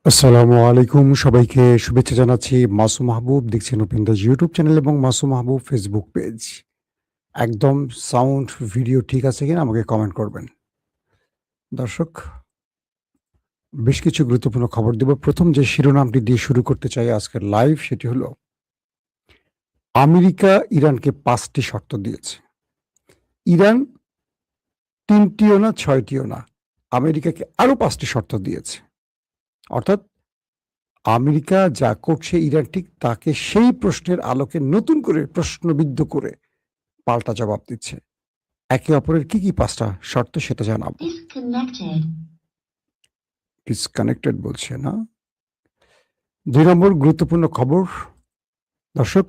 আসসালামু আলাইকুম, সবাইকে শুভেচ্ছা জানাচ্ছি। মাসুম মাহবুব দেখছেন ওপেন দ্য ইউটিউব চ্যানেল এবং মাসুম মাহবুব ফেসবুক পেজ। একদম সাউন্ড ভিডিও ঠিক আছে কিনা আমাকে কমেন্ট করবেন। দর্শক, বেশ কিছু গুরুত্বপূর্ণ খবর দেব। প্রথম যে শিরোনামটি দিয়ে শুরু করতে চাই আজকের লাইভ, সেটি হলো আমেরিকা ইরানকে ৫টি শর্ত দিয়েছে। ইরান ৩টিও না ৬টিও না, আমেরিকাকে আরো ৫টি শর্ত দিয়েছে। অর্থাৎ আমেরিকা যা করছে ইরান ঠিক তাকে সেই প্রশ্নের আলোকে নতুন করে প্রশ্নবিদ্ধ করে পাল্টা জবাব দিচ্ছে। একে অপরের কি ৫টা শর্ত সেটা জানাবো। ডিসকানেক্টেড বলছে না। ২ নম্বর গুরুত্বপূর্ণ খবর দর্শক,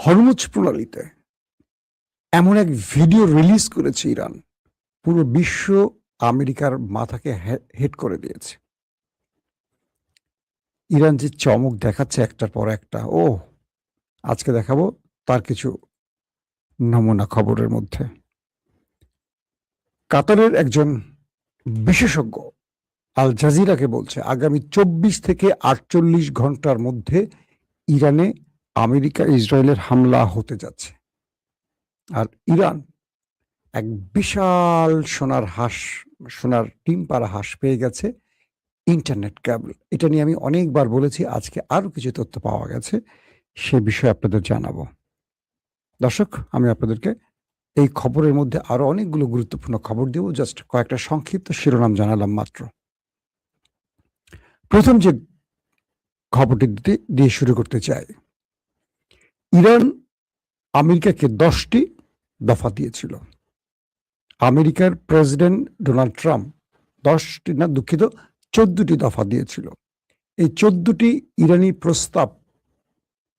হরমুজ প্রণালীতে এমন এক ভিডিও রিলিজ করেছে ইরান, পুরো বিশ্ব আমেরিকার মাথাকে হেট করে দিয়েছে। ইরান যে চমক দেখাচ্ছে একটার পর একটা, আজকে দেখাবো তার কিছু নমুনা খবরের মধ্যে। কাতারের একজন বিশেষজ্ঞ আল জাজিরাকে বলছে আগামী ২৪ থেকে ৪৮ ঘন্টার মধ্যে ইরানে আমেরিকা ইসরায়েলের হামলা হতে যাচ্ছে। আর ইরান এক বিশাল সোনার ডিম পাড়া হাঁস পেয়ে গেছে, ইন্টারনেট কেবল। এটা নিয়ে আমি অনেকবার বলেছি, আজকে আরো কিছু তথ্য পাওয়া গেছে, সে বিষয়ে আপনাদের জানাবো। দর্শক, আমি আপনাদেরকে এই খবরের মধ্যে আরো অনেকগুলো গুরুত্বপূর্ণ খবর দেব, জাস্ট কয়েকটা সংক্ষিপ্ত শিরোনাম জানালাম মাত্র। প্রথম যে খবরটি দিয়ে শুরু করতে চাই, ইরান আমেরিকাকে 10টি দফা দিয়েছিল। আমেরিকার প্রেসিডেন্ট ডোনাল্ড ট্রাম্প 10টি না, দুঃখিত, 14টি দফা দিয়েছিল। এই 14টি ইরানি প্রস্তাব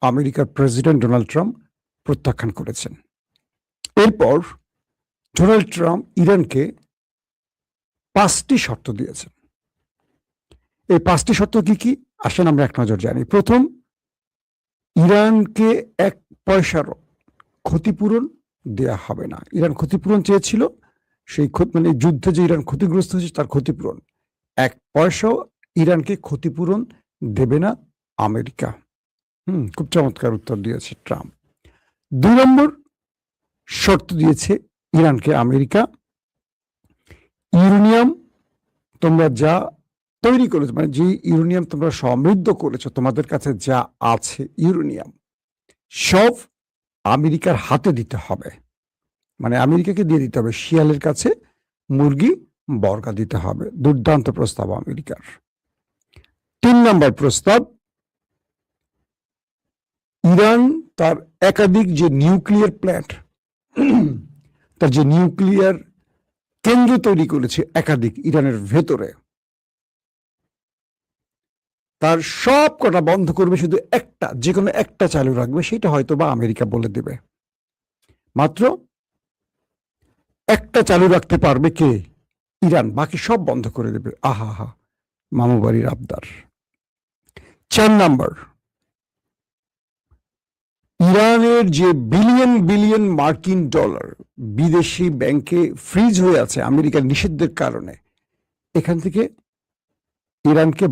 আমেরিকার প্রেসিডেন্ট ডোনাল্ড ট্রাম্প প্রত্যাখ্যান করেছেন। এরপর ডোনাল্ড ট্রাম্প ইরানকে 5টি শর্ত দিয়েছেন। এই 5টি শর্ত কি আসেন আমরা এক নজর জানি। প্রথম, ইরানকে 1 পয়সারও ক্ষতিপূরণ দেয়া হবে না। ইরান ক্ষতিপূরণ চেয়েছিল, সেই মানে যুদ্ধে যে ইরান ক্ষতিগ্রস্ত হয়েছে তার ক্ষতিপূরণ। 1 পয়সাও ইরানকে ক্ষতিপূরণ দেবে না আমেরিকা। খুব চমৎকার উত্তর দিয়েছে ট্রাম্প। 2 নম্বর শর্ত দিয়েছে ইরানকে আমেরিকা, ইউরেনিয়াম তোমরা যা তৈরি করেছো, মানে যে ইউরেনিয়াম তোমরা সমৃদ্ধ করেছো, তোমাদের কাছে যা আছে ইউরেনিয়াম সব আমেরিকার হাতে দিতে হবে। মানে আমেরিকাকে দিয়ে দিতে হবে, শিয়ালের কাছে মুরগি বর্গা দিতে হবে। দুর্দান্ত প্রস্তাব আমেরিকার। 3 নম্বর প্রস্তাব, ইরান তার একাধিক যে নিউক্লিয়ার প্ল্যান্ট, তার যে নিউক্লিয়ার কেন্দ্র তৈরি করেছে একাধিক ইরানের ভেতরে, তার সব কটা বন্ধ করবে, শুধু একটা, যে কোনো একটা চালু রাখবে। সেটা হয়তো বা আমেরিকা বলে দেবে। মাত্র একটা চালু রাখতে পারবে কে? ইরান। বাকি সব বন্ধ করে দেবে। আহা, মামু বাড়ির আবদার। 4 নাম্বার, ইরানের যে বিলিয়ন বিলিয়ন মার্কিন ডলার বিদেশি ব্যাংকে ফ্রিজ হয়ে আছে আমেরিকার নিষেধের কারণে, এখান থেকে ইরানকে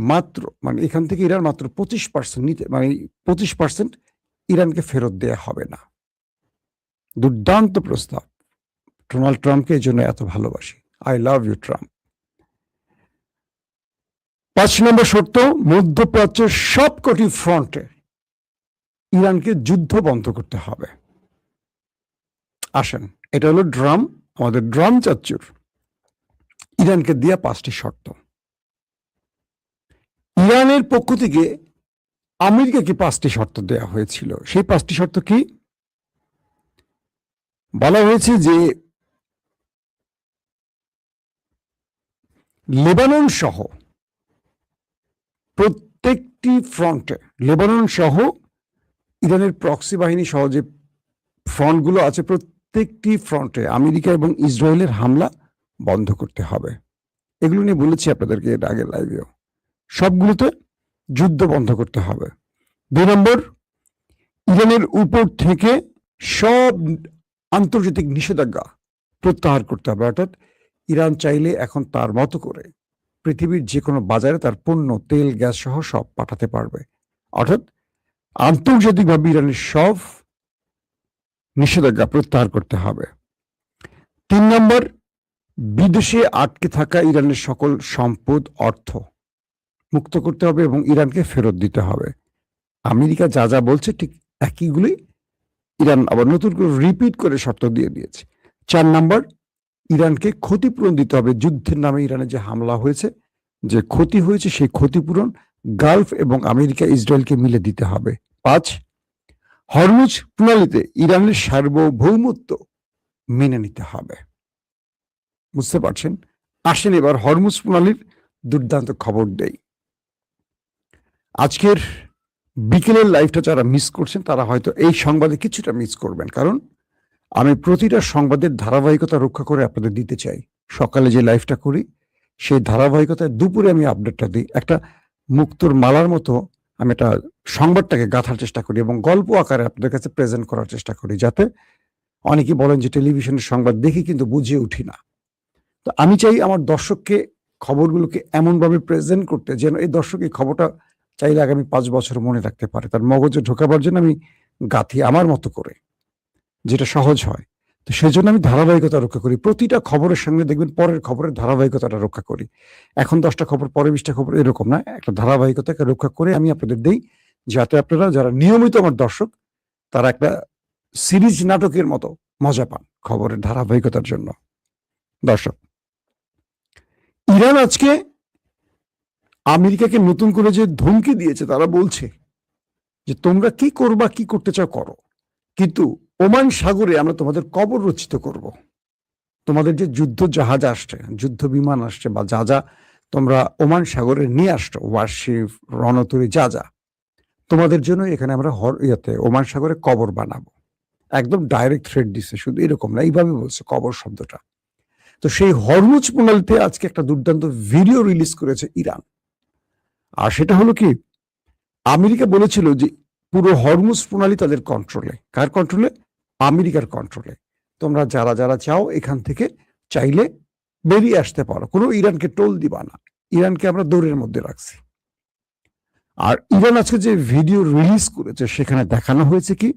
এখান থেকে ইরান মাত্র 25% নিতে, মানে 25% ইরানকে ফেরত দেয়া হবে না। দুর্দান্ত প্রস্তাব। ডোনাল্ড ট্রাম্পকে এই জন্য এত ভালোবাসি। I love you Trump. 5 নম্বর শর্ত, মধ্যপ্রাচ্যের সবকটি ফ্রন্টে ইরানকে যুদ্ধ বন্ধ করতে হবে। আসেন, এটা হলো আমাদের ড্রাম চাচ্চুর ইরানকে দেয়া 5টি শর্ত। ইরানের পক্ষ থেকে আমেরিকাকে 5টি শর্ত দেয়া হয়েছিল। সেই 5টি শর্ত কি? বলা হয়েছে যে লেবানন সহ প্রত্যেকটি ফ্রন্টে, লেবানন সহ ইরানের প্রক্সি বাহিনী সহ যে ফ্রন্টগুলো আছে, প্রত্যেকটি ফ্রন্টে আমেরিকা এবং ইসরায়েলের হামলা বন্ধ করতে হবে। এগুলো নিয়ে বলেছি আপনাদেরকে এর আগের লাইভেও। সবগুলোতে যুদ্ধ বন্ধ করতে হবে। 2 নম্বর, ইরানের উপর থেকে সব আন্তর্জাতিক নিষেধাজ্ঞা প্রত্যাহার করতে হবে। অর্থাৎ ইরান চাইলে এখন তার মতো করে পৃথিবীর যে কোনো বাজারে তার পণ্য, তেল, গ্যাস সহ সব পাঠাতে পারবে। অর্থাৎ আন্তর্জাতিকভাবে ইরানের সব নিষেধাজ্ঞা প্রত্যাহার করতে হবে। 3 নম্বর, বিদেশে আটকে থাকা ইরানের সকল সম্পদ, অর্থ মুক্ত করতে হবে এবং ইরানকে ফেরত দিতে হবে। আমেরিকা যা যা বলছে ঠিক একইগুলি ইরান আবার নতুন করে রিপিট করে শর্ত দিয়ে দিয়েছে। 4 নম্বর, ইরানকে ক্ষতিপূরণ দিতে হবে। যুদ্ধের নামে ইরানে যে হামলা হয়েছে, যে ক্ষতি হয়েছে, সেই ক্ষতিপূরণ গালফ এবং আমেরিকা ইসরায়েলকে মিলে দিতে হবে। 5, হরমুজ প্রণালীতে ইরানের সার্বভৌমত্ব মেনে নিতে হবে। বুঝতে পারছেন? আসেন এবার হরমুজ প্রণালীর দুর্দান্ত খবর দেই। আজকের বিকেলের লাইভটা যারা মিস করছেন তারা হয়তো এই সংবাদে কিছুটা মিস করবেন, কারণ আমি প্রতিটা সংবাদের ধারাবাহিকতা রক্ষা করে আপনাদের দিতে চাই। সকালে যে লাইভটা করি সেই ধারাবাহিকতায় দুপুরে আমি আপডেটটা দিই। একটা মুক্তোর মালার মতো আমি একটা সংবাদটাকে গাঁথার চেষ্টা করি এবং গল্প আকারে আপনাদের কাছে প্রেজেন্ট করার চেষ্টা করি, যাতে অনেকে বলেন যে টেলিভিশনের সংবাদ দেখি কিন্তু বুঝিয়ে উঠি না। তো আমি চাই আমার দর্শককে খবরগুলোকে এমনভাবে প্রেজেন্ট করতে যেন এই দর্শক এই খবরটা চাইলে আগামী 5 বছর মনে রাখতে পারে। তার মগজে ঢোকাবার জন্য আমি গাঁথি আমার মতো করে, যেটা সহজ হয়। তো সেই জন্য আমি ধারাবাহিকতা রক্ষা করি। প্রতিটা খবরের সঙ্গে দেখবেন পরের খবরের ধারাবাহিকতাটা রক্ষা করি। এখন 10টা খবর, পরে 20টা খবর, এরকম না। একটা ধারাবাহিকতাকে রক্ষা করে আমি আপনাদের দেই, যাতে আপনারা যারা নিয়মিত আমার দর্শক তারা একটা সিরিজ নাটকের মতো মজা পান খবরের ধারাবাহিকতার জন্য। দর্শক, ইরান আজকে আমেরিকাকে নতুন করে যে ধমকি দিয়েছে, তারা বলছে যে তোমরা কি করবা, কি করতে চাও করো, কিন্তু ওমান সাগরে আমরা তোমাদের কবর রচিত করব। তোমাদের যে যুদ্ধ জাহাজ আসছে, যুদ্ধ বিমান আসছে, বা যা যা তোমরা ওমান সাগরে নিয়ে আসছো, ওয়ারশিপ, রণতরী, যা যা, তোমাদের জন্য এখানে আমরা ওমান সাগরে কবর বানাবো। একদম ডাইরেক্ট থ্রেট দিচ্ছে, শুধু এরকম না, এইভাবে বলছে কবর শব্দটা। তো সেই হরমুজ প্রণালীতে আজকে একটা দুর্দান্ত ভিডিও রিলিজ করেছে ইরান। আর সেটা হলো কি, আমেরিকা বলেছিল যে পুরো হরমুজ প্রণালী তাদের কন্ট্রোলে। কার কন্ট্রোলে? আমেরিকার কন্ট্রোলে। তোমরা যারা যারা চাও এখান থেকে চাইলে বেরিয়ে আসতে পারো, কোনো ইরানকে টোল দিবা না, ইরানকে আমরা দৌড়ের মধ্যে রাখছি। আর ইরান আজকে যে ভিডিও রিলিজ করেছে সেখানে দেখানো হয়েছে কি,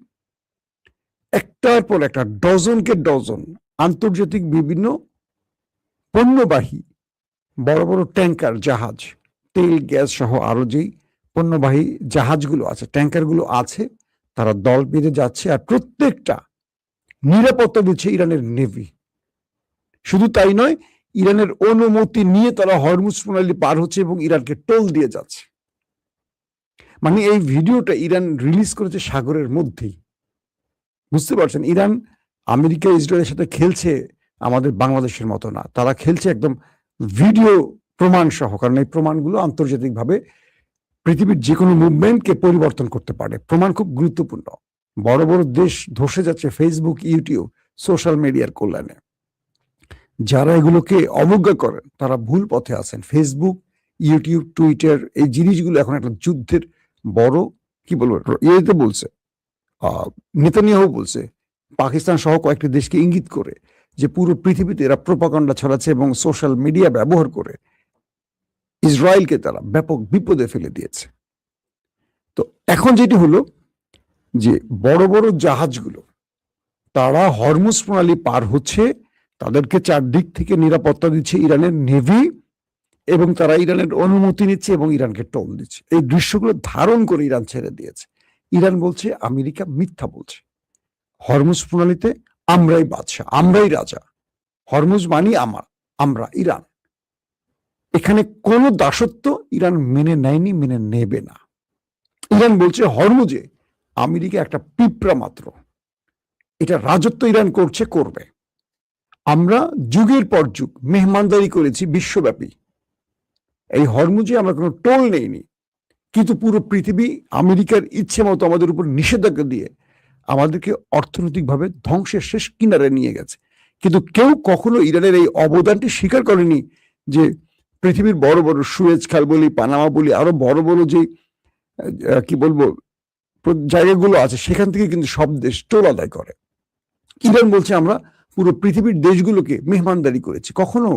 একটার পর একটা ডজনকে ডজন আন্তর্জাতিক বিভিন্ন পণ্যবাহী বড় বড় ট্যাঙ্কার, জাহাজ, তেল, গ্যাস সহ আরো যেই পণ্যবাহী জাহাজগুলো আছে, ট্যাঙ্কারগুলো আছে, তারা দল বেঁধে যাচ্ছে। আর প্রত্যেকটা নিরাপত্তা দিচ্ছে ইরানের নেভি। শুধু তাই নয়, ইরানের অনুমতি নিয়ে তারা হরমুজ প্রণালী পার হচ্ছে এবং ইরানকে টোল দিয়ে যাচ্ছে। মানে এই ভিডিওটা ইরান রিলিজ করেছে সাগরের মধ্যেই। বুঝতে পারছেন? ইরান আমেরিকা ইসরায়েলের সাথে খেলছে আমাদের বাংলাদেশের মতো না, তারা খেলছে একদম ভিডিও প্রমাণ সহ, কারণ এই প্রমাণগুলো আন্তর্জাতিকভাবে পৃথিবীর যে কোনো মুভমেন্টকে পরিবর্তন করতে পারে। প্রমাণ খুব গুরুত্বপূর্ণ। বড় বড় দেশ ধসে যাচ্ছে ফেসবুক, ইউটিউব, সোশ্যাল মিডিয়ার কল্যাণে। যারা এগুলোকে অবজ্ঞা করেন তারা ভুল পথে আছেন। ফেসবুক, ইউটিউব, টুইটার, এই জিনিসগুলো এখন একটা যুদ্ধের বড়, কি বলবো, ইয়েতে বলছে, নেতানিয়াহু বলছে, পাকিস্তান সহ কয়েকটি দেশকে ইঙ্গিত করে যে পুরো পৃথিবীতে এরা প্রোপাগান্ডা ছড়াচ্ছে এবং সোশ্যাল মিডিয়া ব্যবহার করে ইসরায়েলকে তারা ব্যাপক বিপদে ফেলে দিয়েছে। তো এখন যেটি হলো যে বড় বড় জাহাজগুলো তারা হরমুজ প্রণালী পার হচ্ছে, তাদেরকে চারদিক থেকে নিরাপত্তা দিচ্ছে ইরানের নেভি, এবং তারা ইরানের অনুমতি নিচ্ছে এবং ইরানকে টোল দিচ্ছে। এই দৃশ্যগুলো ধারণ করে ইরান ছেড়ে দিয়েছে। ইরান বলছে আমেরিকা মিথ্যা বলছে, হরমুজ প্রণালীতে আমরাই বাদশা, আমরাই রাজা, হরমুজ মানি আমরা ইরান। এখানে কোনো দাসত্ব ইরান মেনে নেয়নি, মেনে নেবে না। ইরান বলছে হরমুজে আমেরিকা একটা পিঁপড়া মাত্র, এটা রাজত্ব ইরান করছে, করবে। আমরা যুগের পর যুগ মেহমানদারি করেছি বিশ্বব্যাপী, এই হরমুজে আমরা কোনো টোল নেইনি, কিন্তু পুরো পৃথিবী আমেরিকার ইচ্ছে মতো আমাদের উপর নিষেধাজ্ঞা দিয়ে আমাদেরকে অর্থনৈতিকভাবে ধ্বংসের শেষ কিনারে নিয়ে গেছে। কিন্তু কেউ কখনো ইরানের এই অবদানটি স্বীকার করেনি যে পৃথিবীর বড় বড় সুয়েজ খাল বলি, পানামা বলি, আরো বড় বড় যে কি বলবো জায়গাগুলো আছে, সেখান থেকে কিন্তু সব দেশ টোল আদায় করে। ইরান বলছে আমরা পুরো পৃথিবীর দেশগুলোকে মেহমানদারি করেছে, কখনো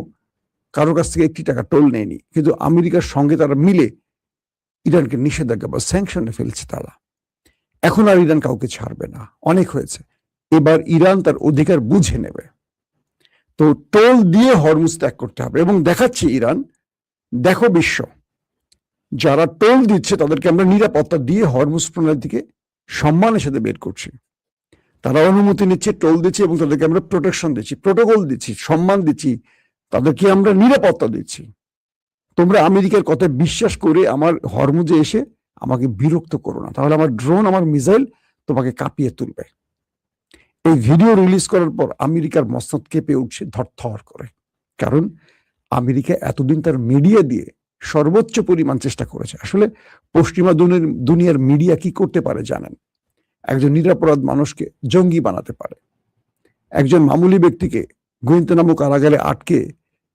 কারোর কাছ থেকে 1 টাকা টোল নেয়নি, কিন্তু আমেরিকার সঙ্গে তারা মিলে ইরানকে নিষেধাজ্ঞা বা স্যাংশনে ফেলছে তারা। এখন আর ইরান কাউকে ছাড়বে না, অনেক হয়েছে। এবার ইরান তার অধিকার বুঝে নেবে। তো টোল দিয়ে হরমুজ ত্যাগ করতে হবে, এবং দেখাচ্ছে ইরান, দেখো বিশ্ব, যারা টোল দিচ্ছে তাদেরকে আমরা নিরাপত্তা দিয়ে হরমুজ প্রণালী থেকে সম্মানের সাথে বের করছি। তারা অনুমতি নিচ্ছে, টোল দিচ্ছে, এবং তাদেরকে আমরা প্রোটেকশন দিচ্ছি, প্রোটোকল দিচ্ছি, সম্মান দিচ্ছি, তাদেরকে আমরা নিরাপত্তা দিচ্ছি। তোমরা আমেরিকার কথায় বিশ্বাস করে আমার হরমুজে এসে আমাকে বিরক্ত করো না, তাহলে আমার ড্রোন, আমার মিসাইল তোমাকে কাঁপিয়ে তুলবে। এই ভিডিও রিলিজ করার পর আমেরিকার মস্তক কেঁপে উঠছে ধরথর করে, কারণ আমেরিকা এতদিন তার মিডিয়া দিয়ে সর্বোচ্চ পরিমাণ চেষ্টা করেছে। আসলে পশ্চিমা দুনিয়ার মিডিয়া কি করতে পারে জানেন? একজন নিরপরাধ মানুষকে জঙ্গি বানাতে পারে, একজন মামুলি ব্যক্তিকে গুয়ান্তানামো কারাগারে আটকে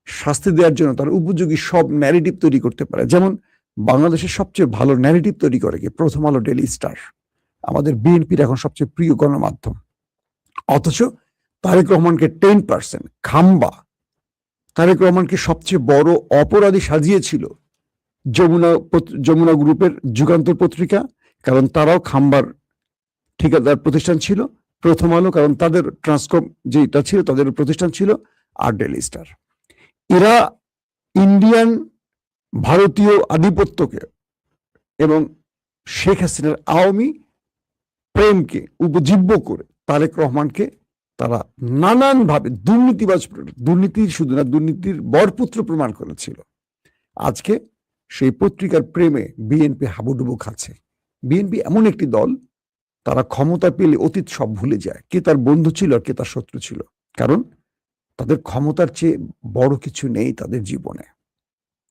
শাস্তি দেওয়ার জন্য তার উপযোগী সব ন্যারেটিভ তৈরি করতে পারে। যেমন বাংলাদেশের সবচেয়ে ভালো ন্যারেটিভ তৈরি করে কি? প্রথম আলো, ডেইলি স্টার, আমাদের বিএনপির এখন সবচেয়ে প্রিয় গণমাধ্যম। অথচ তারেক রহমানকে 10% খাম্বা, তারেক রহমানকে সবচেয়ে বড় অপরাধী সাজিয়েছিল যমুনা গ্রুপের যুগান্তর পত্রিকা, কারণ তারাও খাম্বার ঠিকাদার প্রতিষ্ঠান ছিল, প্রথম আলো কারণ তাদের ট্রান্সকম যেটা ছিল তাদের প্রতিষ্ঠান ছিল, আর ডেইলি স্টার। এরা ইন্ডিয়ান ভারতীয় আধিপত্যকে এবং শেখ হাসিনার আওয়ামী প্রেমকে উপজীব্য করে তারেক রহমানকে তারা নানানভাবে দুর্নীতির শুধু না, দুর্নীতির বরপুত্র প্রমাণ করেছিল। আজকে সেই পত্রিকার প্রেমে বিএনপি হাবুডুবু খাচ্ছে। বিএনপি এমন একটি দল, তারা ক্ষমতা পেলে অতীত সব ভুলে যায়, কে তার বন্ধু ছিল আর কে তার শত্রু ছিল, কারণ তাদের ক্ষমতার চেয়ে বড় কিছু নেই তাদের জীবনে।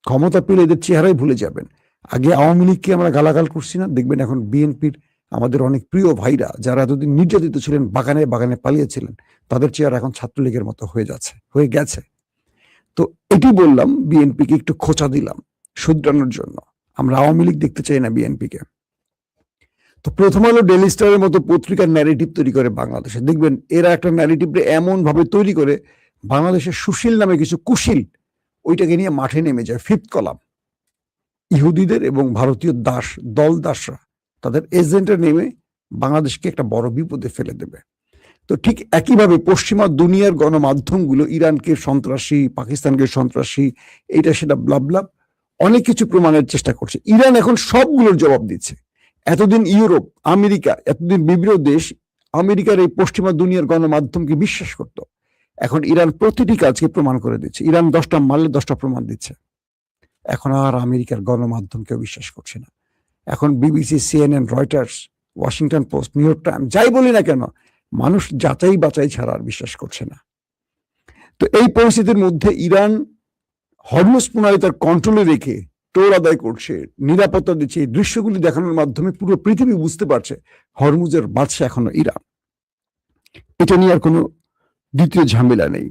ক্ষমতা পেলে এদের চেহারাই ভুলে যাবেন। আগে আওয়ামী লীগকে আমরা গালাগাল করছি না, দেখবেন এখন বিএনপির আমাদের অনেক প্রিয় ভাইরা যারা এতদিন নির্যাতিত ছিলেন, বাগানে বাগানে পালিয়েছিলেন, তাদের চেহারা এখন ছাত্রলীগের মতো হয়ে গেছে। তো এটি বললাম, বিএনপিকে একটু খোঁচা দিলাম শুধরানোর জন্য। আমরা আওয়ামী লীগ দেখতে চাই না বিএনপিকে। তো প্রথম আলো, ডেইলি স্টারের মতো পত্রিকার ন্যারেটিভ তৈরি করে বাংলাদেশে, দেখবেন এরা একটা ন্যারেটিভ এমন ভাবে তৈরি করে, বাংলাদেশের সুশীল নামে কিছু কুশীল ওইটাকে নিয়ে মাঠে নেমে যায়। ফিফথ কলাম, ইহুদিদের এবং ভারতীয় দাসরা তাদের এজেন্টে নেমে বাংলাদেশকে একটা বড় বিপদে ফেলে দেবে। তো ঠিক একইভাবে পশ্চিমা দুনিয়ার গণমাধ্যমগুলো ইরানকে সন্ত্রাসী, পাকিস্তানকে সন্ত্রাসী, এটা সেটা ব্লাব অনেক কিছু প্রমাণের চেষ্টা করছে। ইরান এখন সবগুলোর জবাব দিচ্ছে। এতদিন ইউরোপ, আমেরিকা, এতদিন বিভিন্ন দেশ আমেরিকার এই পশ্চিমা দুনিয়ার গণমাধ্যমকে বিশ্বাস করত, এখন ইরান প্রতিটি কাজকে প্রমাণ করে দিচ্ছে। ইরান 10টা মারলে 10টা প্রমাণ দিচ্ছে। এখন আর আমেরিকার গণমাধ্যমকেও বিশ্বাস করছে না। এখন BBC, CNN, Reuters, Washington post, new York Times, যাই বলি না কেন, মানুষ যাচাই বাচাই ছাড়া আর বিশ্বাস করছে না। তো এই পরিস্থিতির মধ্যে ইরান হরমুজ প্রণালী তার কন্ট্রোলে রেখে টোল আদায় করছে, নিরাপত্তা দিচ্ছে। এই দৃশ্যগুলি দেখানোর মাধ্যমে পুরো পৃথিবী বুঝতে পারছে হরমুজের বাদশা এখনো ইরান। এটা নিয়ে আর কোনো দ্বিতীয় ঝামেলা নেই।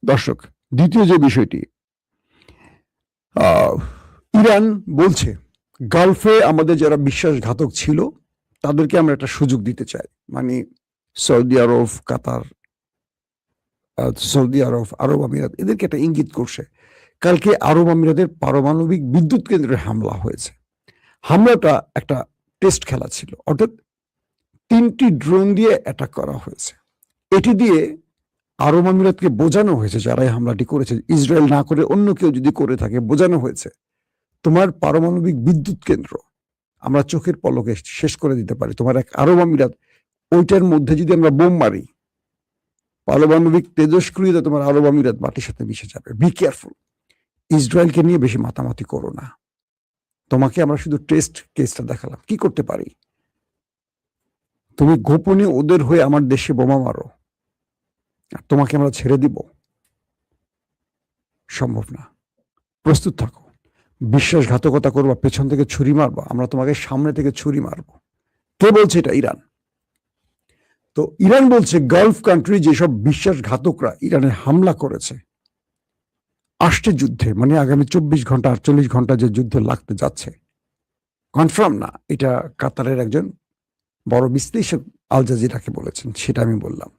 দর্শক, দ্বিতীয় যে বিষয়টি, ইরান বলছে গালফে আমাদের যারা বিশ্বাসঘাতক ছিল তাদেরকে আমরা একটা সুযোগ দিতে চাই, মানে সৌদি আরব, কাতার, আরব আমিরাত, এদেরকে একটা ইঙ্গিত করছে। কালকে আরব আমিরাতের পারমাণবিক বিদ্যুৎ কেন্দ্রে হামলা হয়েছে। হামলাটা একটা টেস্ট খেলা ছিল, অর্থাৎ 3টি ড্রোন দিয়ে অ্যাটাক করা হয়েছে। এটি দিয়ে আরব আমিরাতকে বোঝানো হয়েছে, যারা এই হামলাটি করেছে, ইসরায়েল না করে অন্য কেউ যদি করে থাকে, বোঝানো হয়েছে তোমার পারমাণবিক বিদ্যুৎ কেন্দ্র আমরা চোখের পলকে শেষ করে দিতে পারি। তোমার এক আরব আমিরাত, ওইটার মধ্যে যদি আমরা বোম মারি, পারমাণবিক তেজস্ক্রিয়তা তোমার আরব আমিরাত মাটির সাথে মিশে যাবে। Be careful. ইসরায়েলকে নিয়ে বেশি মাতামাতি করো না। তোমাকে আমরা শুধু টেস্ট কেসটা দেখালাম, কি করতে পারি। তুমি গোপনে ওদের হয়ে আমার দেশে বোমা মারো, তোমাকে আমরা ছেড়ে দিব? সম্ভব না। প্রস্তুত থাকো। বিশ্বাসঘাতকতা করবা, পেছন থেকে ছুরি মারবা, আমরা তোমাকে সামনে থেকে ছুরি মারবো। কে বলছে এটা? ইরান। তো ইরান বলছে গালফ কান্ট্রি যেসব বিশ্বাসঘাতকরা ইরানে হামলা করেছে, আসছে যুদ্ধে, মানে আগামী 24 ঘন্টা 48 ঘন্টা যে যুদ্ধ লাগতে যাচ্ছে, কনফার্ম না, এটা কাতারের একজন বড় বিশ্লেষক আল জাজিরাকে বলেছেন, সেটা আমি বললাম।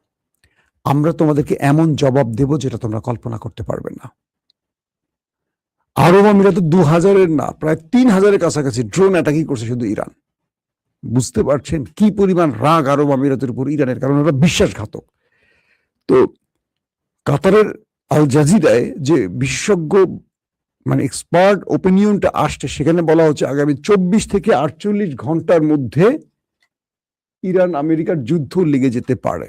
আমরা তোমাদেরকে এমন জবাব দেব যেটা তোমরা কল্পনা করতে পারবে না। আরব আমিরাতে 2000-এর না, প্রায় 3000-এর কাছাকাছি ড্রোন অ্যাটাকই করছে শুধু ইরান। বুঝতে পারছেন কি পরিমাণ রাগ আরব আমিরাতের উপর ইরানের, কারণ ওরা বিশ্বাসঘাতক। তো কাতারের আল জাজিরায় যে বিশেষজ্ঞ মানে এক্সপার্ট ওপিনিয়নটা আসছে, সেখানে বলা হচ্ছে আগামী 24 থেকে 48 ঘন্টার মধ্যে ইরান আমেরিকার যুদ্ধ লেগে যেতে পারে।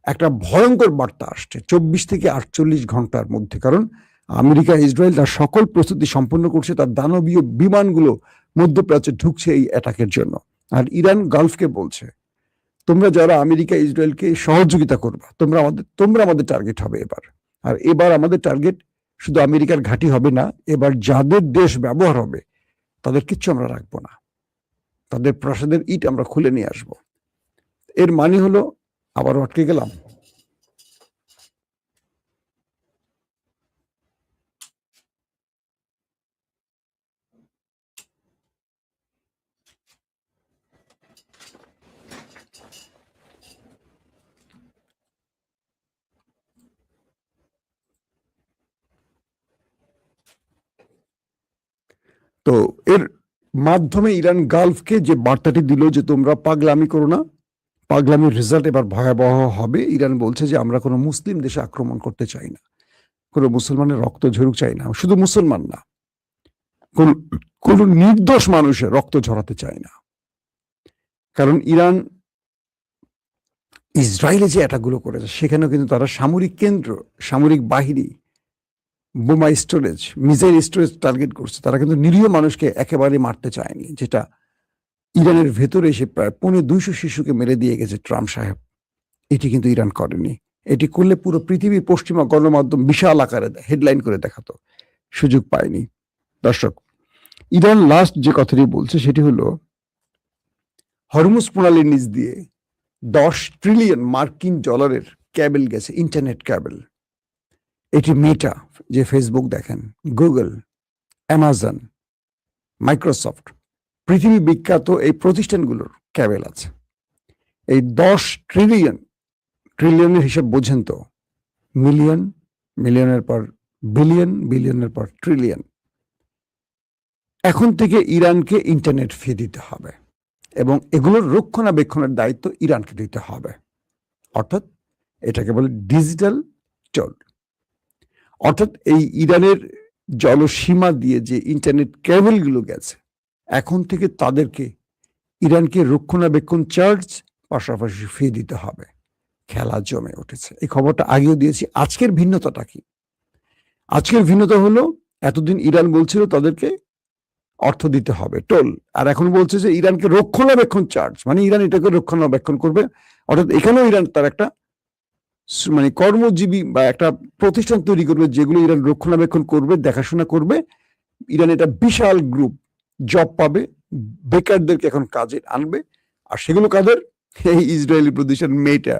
একটা ভয়ঙ্কর বার্তা আসছে 24 থেকে 48 ঘন্টার মধ্যে, কারণ আমেরিকা ইসরায়েল তার সকল প্রস্তুতি সম্পন্ন করছে, তার দানবীয় বিমানগুলো মধ্যপ্রাচ্যে ঢুকছে এই অ্যাটাকের জন্য। আর ইরান গালফকে বলছে, তোমরা যারা আমেরিকা ইসরায়েলকে সহযোগিতা করবা, তোমরা আমাদের টার্গেট হবে এবার। আর এবার আমাদের টার্গেট শুধু আমেরিকার ঘাঁটি হবে না, এবার যাদের দেশ ব্যবহার হবে তাদের কিচ্ছু আমরা রাখবো না, তাদের প্রাসাদের ইট আমরা খুলে নিয়ে আসব। এর মানে হলো, আবার আটকে গেলাম, তো এর মাধ্যমে ইরান গালফকে যে বার্তাটি দিল যে তোমরা পাগলামি করো না, পাগলামির রেজাল্ট এবার ভয়াবহ হবে। ইরান বলছে যে আমরা কোনো মুসলিম দেশে আক্রমণ করতে চাই না, কোনো মুসলমানের রক্ত ঝরুক চাই না, শুধু মুসলমান না, কোন নির্দোষ মানুষের রক্ত ঝরাতে চায় না। কারণ ইরান ইসরায়েলে যে অ্যাটাকগুলো করেছে সেখানেও কিন্তু তারা সামরিক কেন্দ্র, সামরিক বাহিনী, বোমা স্টোরেজ, মিসাইল স্টোরেজ টার্গেট করছে। তারা কিন্তু নিরীহ মানুষকে একেবারে মারতে চায়নি, যেটা ইরানের ভেতরে এসে প্রায় 250 শিশুকে মেরে দিয়ে গেছে ট্রাম্প সাহেব। এটি কিন্তু ইরান করেনি। এটি করলে পুরো পৃথিবীর পশ্চিমা গণমাধ্যম বিশাল আকারে হেডলাইন করে দেখাতো, সুযোগ পায়নি। দর্শক, ইরান লাস্ট যে কথাটি বলছে সেটি হলো, হরমুজ প্রণালীর নিচ দিয়ে 10 ট্রিলিয়ন মার্কিন ডলারের ক্যাবেল গেছে, ইন্টারনেট ক্যাবেল। এটি মেটা, যে ফেসবুক দেখেন, গুগল, অ্যামাজন, মাইক্রোসফট, পৃথিবী বিখ্যাত এই প্রতিষ্ঠানগুলোর ক্যাবেল আছে। এই 10 ট্রিলিয়নের হিসাব বোঝেন তো, মিলিয়ন, মিলিয়নের পর বিলিয়ন, বিলিয়নের পর ট্রিলিয়ন। এখন থেকে ইরানকে ইন্টারনেট ফি দিতে হবে এবং এগুলোর রক্ষণাবেক্ষণের দায়িত্ব ইরানকে দিতে হবে। অর্থাৎ এটাকে বলে ডিজিটাল টোল। অর্থাৎ এই ইরানের জলসীমা দিয়ে যে ইন্টারনেট কেবলগুলো গেছে, এখন থেকে তাদেরকে ইরানকে রক্ষণাবেক্ষণ চার্জ পাশাপাশি ফি দিতে হবে। খেলা জমে উঠেছে। এই খবরটা আগেও দিয়েছি। আজকের ভিন্নতাটা কি? আজকের ভিন্নতা হলো, এতদিন ইরান বলছিল তাদেরকে অর্থ দিতে হবে, টোল, আর এখন বলছে যে ইরানকে রক্ষণাবেক্ষণ চার্জ, মানে ইরান এটাকে রক্ষণাবেক্ষণ করবে। অর্থাৎ এখানেও ইরান তার একটা মানে কর্মজীবী বা একটা প্রতিষ্ঠান তৈরি করবে, যেগুলো ইরান রক্ষণাবেক্ষণ করবে, দেখাশোনা করবে। ইরান এটা বিশাল গ্রুপ, জব পাবে, বেকারদেরকে এখন কাজে আনবে। আর সেগুলো কাদের? এই ইসরায়েলি প্রতিষ্ঠান মেটা,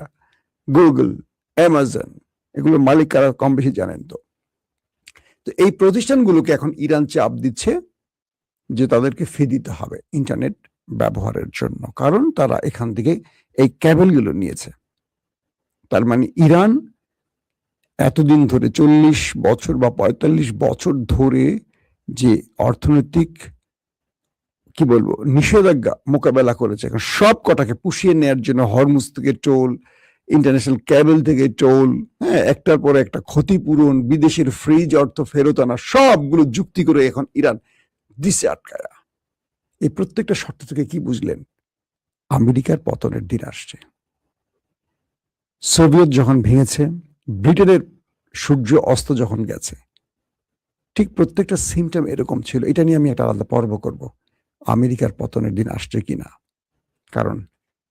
গুগল, অ্যামাজন, এগুলোর মালিক কারা কম বেশি জানেন তো। তো এই প্রতিষ্ঠানগুলোকে এখন ইরান চাপ দিচ্ছে যে তাদেরকে ফি দিতে হবে ইন্টারনেট ব্যবহারের জন্য, কারণ তারা এখান থেকে এই ক্যাবেলগুলো নিয়েছে। তার মানে ইরান এতদিন ধরে 40 বছর বা 45 বছর ধরে যে অর্থনৈতিক কি বলবো নিষেধাজ্ঞা মোকাবেলা করেছে, এখন সব কটাকে পুষিয়ে নেওয়ার জন্য হরমুজ থেকে টোল, ইন্টারন্যাশনাল ক্যাবেল থেকে টোল, হ্যাঁ, একটার পর একটা ক্ষতিপূরণ, বিদেশের ফ্রিজ অর্থ ফেরত আনা, সবগুলো যুক্তি করে এখন ইরান দিছে আটকায়া। এই প্রত্যেকটা শর্ত থেকে কি বুঝলেন? আমেরিকার পতনের দিন আসছে। সোভিয়েত যখন ভেঙেছে, ব্রিটেনের সূর্য অস্ত যখন গেছে, ঠিক প্রত্যেকটা সিমটম এরকম ছিল। এটা নিয়ে আমি একটা আলাদা পর্ব করব, আমেরিকার পতনের দিন আসছে কিনা। কারণ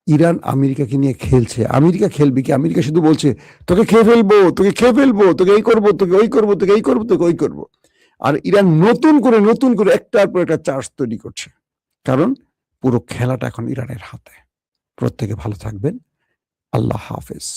ইরান আমেরিকাকে নিয়ে খেলছে। আমেরিকা খেলবে কি? আমেরিকা শুধু বলছে তোকে খেয়ে ফেলবো, তোকে খেয়ে ফেলবো, তোকে এই করবো, তোকে ওই করবো, তোকে এই করবো, তোকে ওই করবো। আর ইরান নতুন করে একটার পর একটা চার্জ তৈরি করছে, কারণ পুরো খেলাটা এখন ইরানের হাতে। প্রত্যেকে ভালো থাকবেন। আল্লাহ হাফেজ।